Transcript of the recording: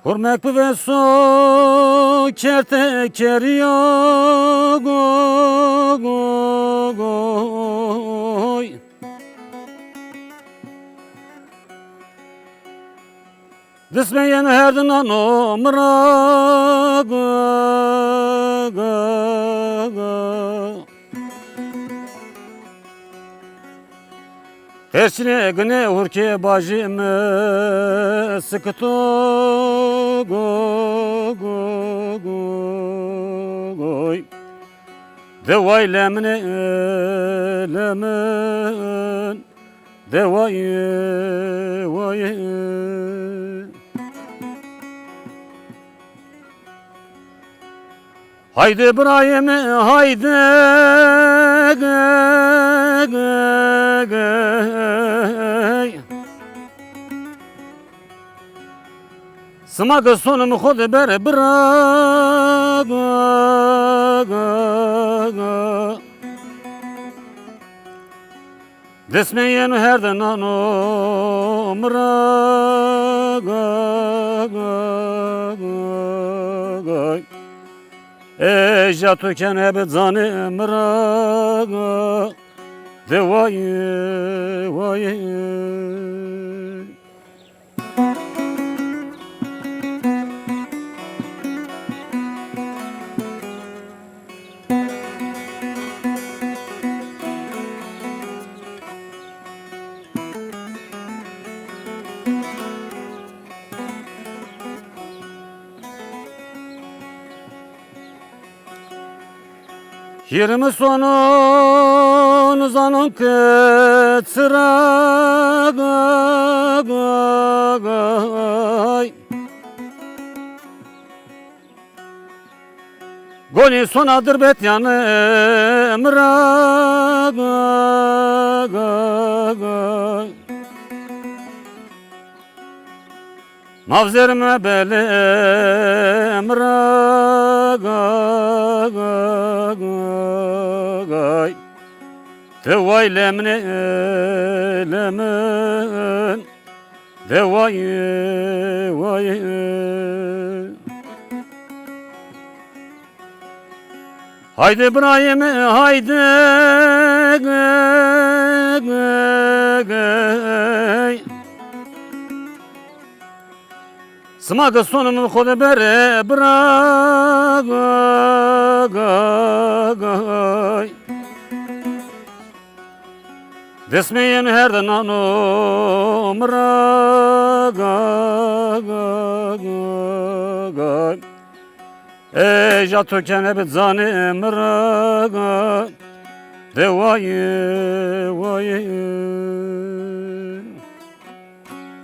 Hurmek ve su kerteker yok oy. Dismeyen herdinan omrak Tersine güne urke bacımı sıkıto goy Devay lemine lemin Devay vay Haydi İbrahim haydi Smak sonumu khud ber bırak Desmeyen herden omrak Ejatu kenebe zanım raga Devay vay Yirmi sonun zanın kıtsıragay Goni sonadır bet yanım ragay Mavzerime belem ragay Devay lemne lemin Devay vay Haydi İbrahim haydi Smak sonumu khud ber bırak Desmeyen herden omrak Ejatu kenebe zanım raga Devay vay